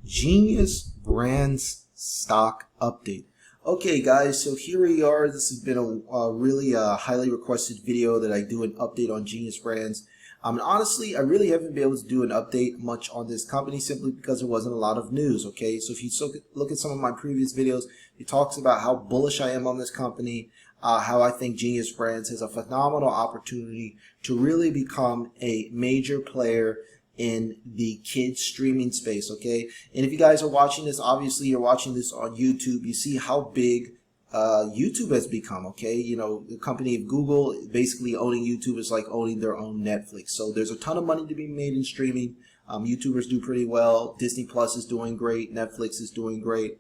GNUS Brands Stock Update. Okay guys, so here we are. This has been a really highly requested video that I do an update on GNUS Brands. And honestly, I really haven't been able to do an update much on this company simply because there wasn't a lot of news, okay? So if you look at some of my previous videos, it talks about how bullish I am on this company, how I think GNUS Brands has a phenomenal opportunity to really become a major player in the kids streaming space, okay? And if you guys are watching this, obviously you're watching this on YouTube, you see how big YouTube has become, okay? You know, the company of Google basically owning YouTube is like owning their own Netflix. So there's a ton of money to be made in streaming. YouTubers do pretty well. Disney Plus is doing great. Netflix is doing great.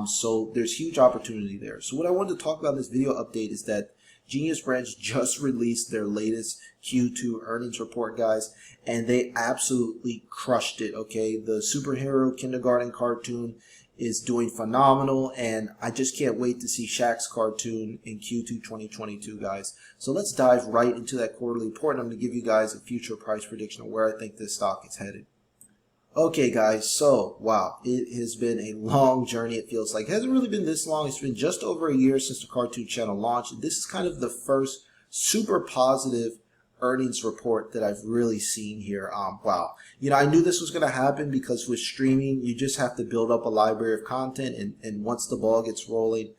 So there's huge opportunity there. So what I wanted to talk about in this video update is that GNUS Brands just released their latest Q2 earnings report, guys, and they absolutely crushed it, okay? The superhero kindergarten cartoon is doing phenomenal, and I just can't wait to see Shaq's cartoon in Q2 2022, guys. So let's dive right into that quarterly report, and I'm going to give you guys a future price prediction of where I think this stock is headed. Okay guys, so wow, it has been a long journey. It feels like it hasn't really been this long. It's been just over a year since the cartoon channel launched. This is kind of the first super positive earnings report that I've really seen here. Wow, you know, I knew this was going to happen because with streaming you just have to build up a library of content, and once the ball gets rolling,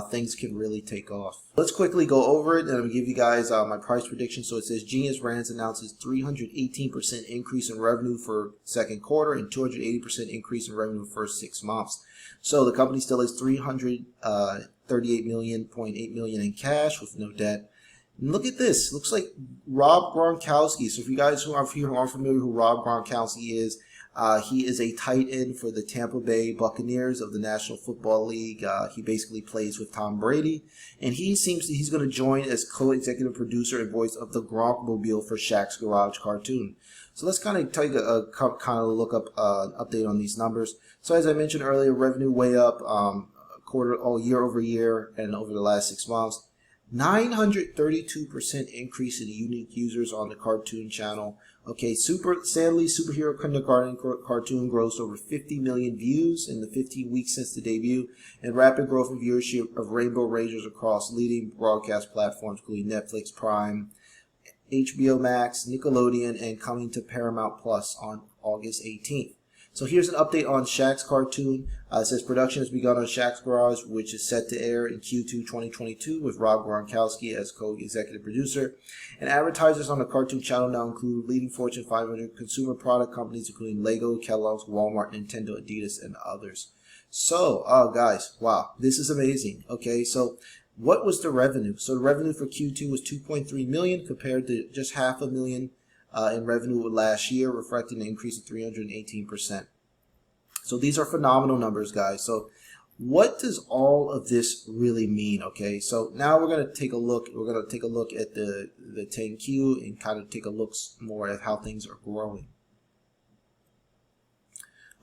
things can really take off. Let's quickly go over it, and I'm going to give you guys my price prediction. So it says GNUS Brands announces 318% increase in revenue for second quarter and 280% increase in revenue for first 6 months. So the company still has $338.8 million in cash with no debt. And look at this. Looks like Rob Gronkowski. So if you guys who aren't familiar who Rob Gronkowski is, he is a tight end for the Tampa Bay Buccaneers of the National Football League. He basically plays with Tom Brady, and he seems he's going to join as co-executive producer and voice of the Gronkmobile for Shaq's Garage cartoon. So let's kind of take a look up update on these numbers. So as I mentioned earlier, revenue way up year over year and over the last 6 months. 932% increase in unique users on the cartoon channel. Okay, sadly, Superhero Kindergarten cartoon grossed over 50 million views in the 15 weeks since the debut, and rapid growth in viewership of Rainbow Rangers across leading broadcast platforms including Netflix, Prime, HBO Max, Nickelodeon, and coming to Paramount Plus on August 18th. So here's an update on Shaq's cartoon. It says production has begun on Shaq's Garage, which is set to air in Q2 2022 with Rob Gronkowski as co-executive producer. And advertisers on the cartoon channel now include leading Fortune 500 consumer product companies including Lego, Kellogg's, Walmart, Nintendo, Adidas, and others. So, guys, wow, this is amazing. Okay, so what was the revenue? So the revenue for Q2 was $2.3 million compared to just $500,000 in revenue last year, reflecting an increase of 318%. So these are phenomenal numbers, guys. So what does all of this really mean? Okay, so now we're going to take a look. We're going to take a look at the 10Q and kind of take a look more at how things are growing.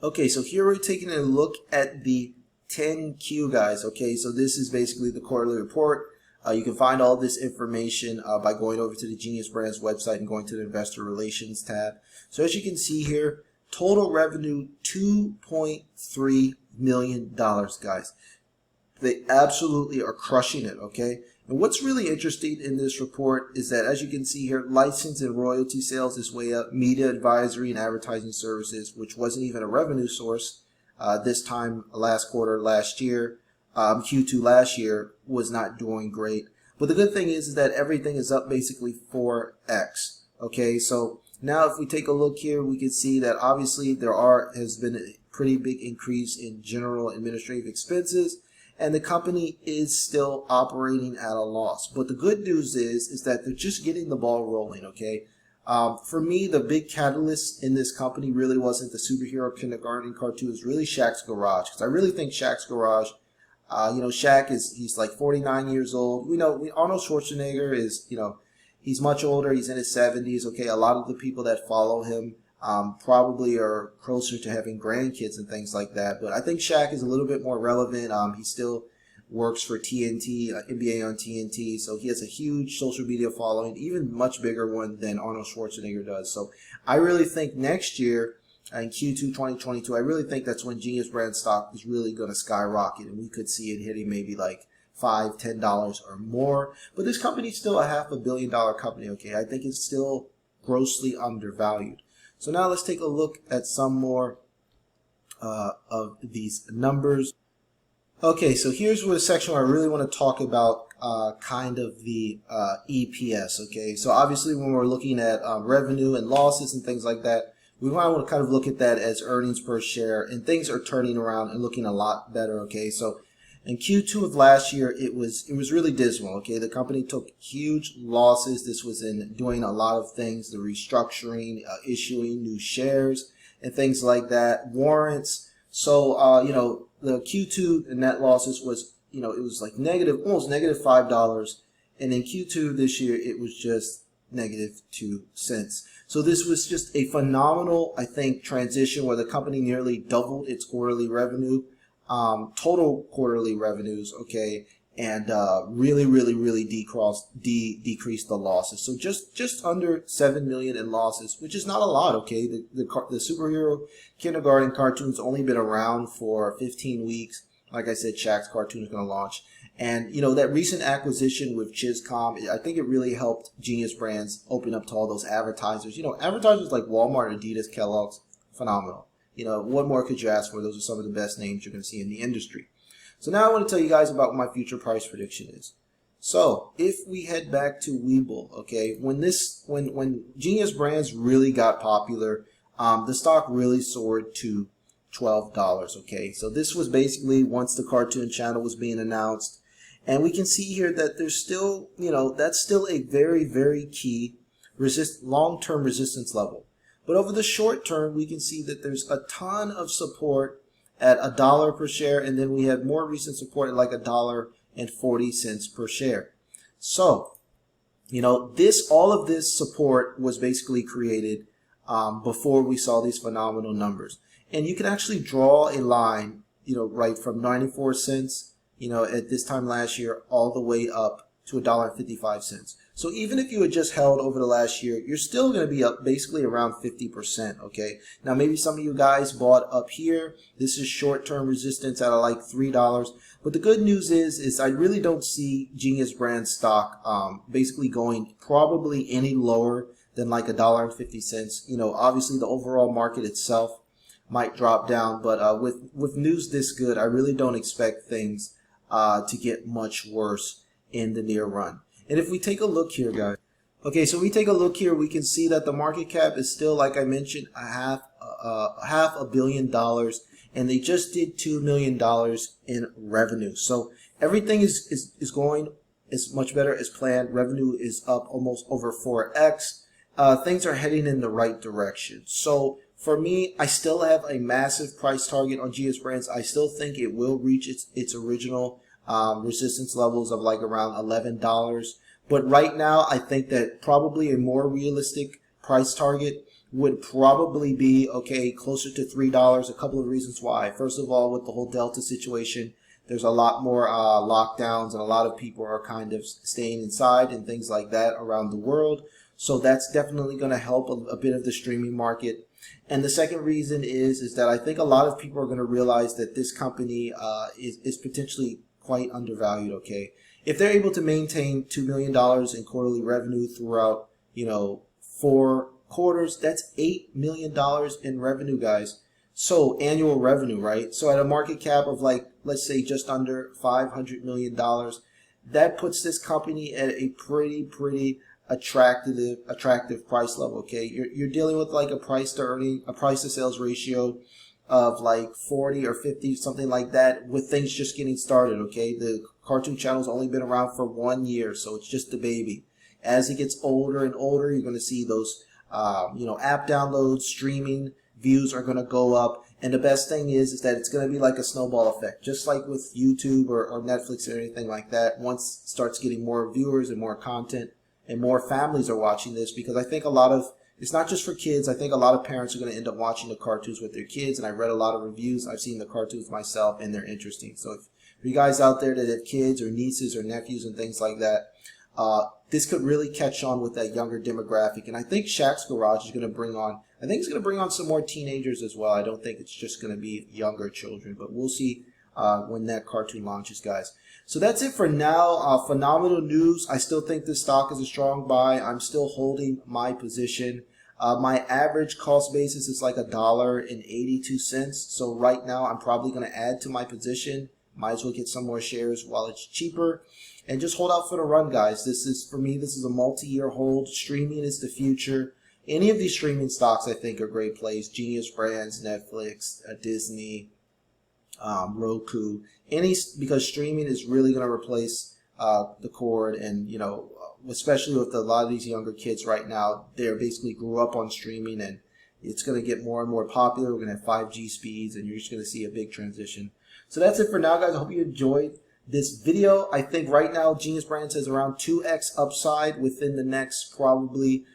Okay, so here we're taking a look at the 10Q, guys. Okay, so this is basically the quarterly report. You can find all this information by going over to the GNUS Brands website and going to the Investor Relations tab. So as you can see here, total revenue $2.3 million, guys. They absolutely are crushing it, okay? And what's really interesting in this report is that, as you can see here, license and royalty sales is way up. Media advisory and advertising services, which wasn't even a revenue source this time last quarter last year, Q2 last year, was not doing great. But the good thing is that everything is up basically 4x. Okay, so now if we take a look here, we can see that obviously has been a pretty big increase in general administrative expenses, and the company is still operating at a loss. But the good news is that they're just getting the ball rolling. Okay, for me, the big catalyst in this company really wasn't the Superhero Kindergarten cartoon. It was really Shaq's Garage, because I really think Shaq's Garage. You know, Shaq he's like 49 years old. We know Arnold Schwarzenegger is, you know, he's much older. He's in his 70s. Okay, a lot of the people that follow him probably are closer to having grandkids and things like that. But I think Shaq is a little bit more relevant. He still works for TNT, NBA on TNT, so he has a huge social media following, even much bigger one than Arnold Schwarzenegger does. So I really think next year in Q2 2022, I really think that's when Genius Brand stock is really going to skyrocket, and we could see it hitting maybe like $5, $10 or more. But this company is still a $500 million company, okay? I think it's still grossly undervalued. So now let's take a look at some more of these numbers. Okay, so here's where the section where I really want to talk about kind of the EPS, okay? So obviously when we're looking at revenue and losses and things like that, we might want to kind of look at that as earnings per share, and things are turning around and looking a lot better, okay? So in Q2 of last year, it was really dismal, okay? The company took huge losses. This was in doing a lot of things, the restructuring, issuing new shares and things like that, warrants. So, you know, the Q2 net losses was, you know, it was like almost negative $5. And in Q2 this year, it was just negative 2 cents. So this was just a phenomenal, I think, transition where the company nearly doubled its quarterly revenue, total quarterly revenues, okay, and really decreased the losses. So just under 7 million in losses, which is not a lot, okay. The superhero kindergarten cartoon's only been around for 15 weeks. Like I said, Shaq's cartoon is going to launch. And, you know, that recent acquisition with Chizcom, I think it really helped Genius Brands open up to all those advertisers. You know, advertisers like Walmart, Adidas, Kellogg's, phenomenal. You know, what more could you ask for? Those are some of the best names you're going to see in the industry. So now I want to tell you guys about what my future price prediction is. So if we head back to Webull, okay, when Genius Brands really got popular, the stock really soared to $12, okay. So this was basically once the cartoon channel was being announced. And we can see here that there's still, you know, that's still a very key long-term resistance level. But over the short term, we can see that there's a ton of support at $1 per share, and then we have more recent support at like $1.40 per share. So, you know, all of this support was basically created before we saw these phenomenal numbers. And you can actually draw a line, you know, right from 94 cents, you know, at this time last year, all the way up to $1.55. So even if you had just held over the last year, you're still going to be up basically around 50%, okay? Now, maybe some of you guys bought up here. This is short-term resistance at like $3. But the good news is I really don't see Genius Brand stock basically going probably any lower than like $1.50. You know, obviously the overall market itself might drop down, but with news this good, I really don't expect things to get much worse in the near run. And if we take a look here, guys, okay, so we take a look here, we can see that the market cap is still, like I mentioned, $500 million, and they just did $2 million in revenue. So everything is going as much better as planned. Revenue is up almost over 4x. Things are heading in the right direction. So for me, I still have a massive price target on Genius Brands. I still think it will reach its original resistance levels of like around $11. But right now, I think that probably a more realistic price target would probably be, okay, closer to $3. A couple of reasons why. First of all, with the whole Delta situation, there's a lot more lockdowns, and a lot of people are kind of staying inside and things like that around the world. So that's definitely going to help a bit of the streaming market. And the second reason is that I think a lot of people are going to realize that this company is potentially quite undervalued, okay? If they're able to maintain $2 million in quarterly revenue throughout, you know, 4 quarters, that's $8 million in revenue, guys. So annual revenue, right? So at a market cap of like, let's say just under $500 million, that puts this company at a pretty attractive price level, okay? You're dealing with like a price to sales ratio of like 40 or 50, something like that, with things just getting started, okay? The cartoon channel's only been around for 1 year, so it's just a baby. As it gets older and older, you're going to see those, you know, app downloads, streaming views are going to go up. And the best thing is that it's going to be like a snowball effect, just like with YouTube or Netflix or anything like that. Once it starts getting more viewers and more content, and more families are watching this, because I think it's not just for kids. I think a lot of parents are going to end up watching the cartoons with their kids, and I read a lot of reviews. I've seen the cartoons myself, and they're interesting. So if for you guys out there that have kids or nieces or nephews and things like that, this could really catch on with that younger demographic. And I think Shaq's Garage is going to bring on I think it's going to bring on some more teenagers as well. I don't think it's just going to be younger children, but we'll see when that cartoon launches, guys. So that's it for now. Phenomenal news. I still think this stock is a strong buy. I'm still holding my position. My average cost basis is like $1.82. So right now I'm probably going to add to my position. Might as well get some more shares while it's cheaper. And just hold out for the run, guys. This is, for me, this is a multi-year hold. Streaming is the future. Any of these streaming stocks I think are great plays. GNUS Brands, Netflix, Disney, Roku, because streaming is really going to replace the cord, and you know, especially with a lot of these younger kids right now, they basically grew up on streaming, and it's going to get more and more popular. We're going to have 5G speeds, and you're just going to see a big transition. So that's it for now, guys. I hope you enjoyed this video. I think right now GNUS Brands has around 2x upside within the next probably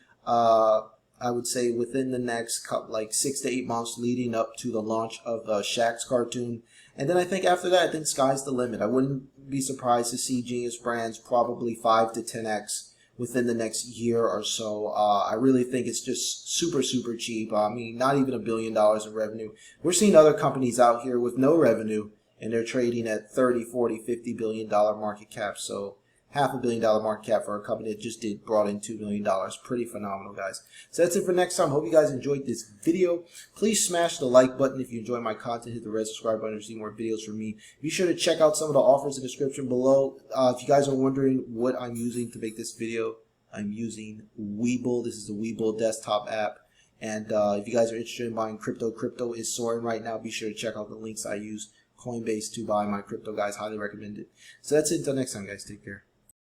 I would say within the next like 6 to 8 months leading up to the launch of Shaq's cartoon. And then I think after that, I think sky's the limit. I wouldn't be surprised to see GNUS Brands probably 5 to 10x within the next year or so. I really think it's just super, super cheap. I mean, not even $1 billion in revenue. We're seeing other companies out here with no revenue, and they're trading at 30, 40, $50 billion market cap. So $500 million market cap for a company that just brought in $2 million. Pretty phenomenal, guys. So that's it for next time. Hope you guys enjoyed this video. Please smash the like button if you enjoy my content. Hit the red subscribe button to see more videos from me. Be sure to check out some of the offers in the description below. If you guys are wondering what I'm using to make this video, I'm using Webull. This is the Webull desktop app. And if you guys are interested in buying crypto is soaring right now. Be sure to check out the links I use. Coinbase to buy my crypto, guys. Highly recommend it. So that's it. Until next time, guys. Take care.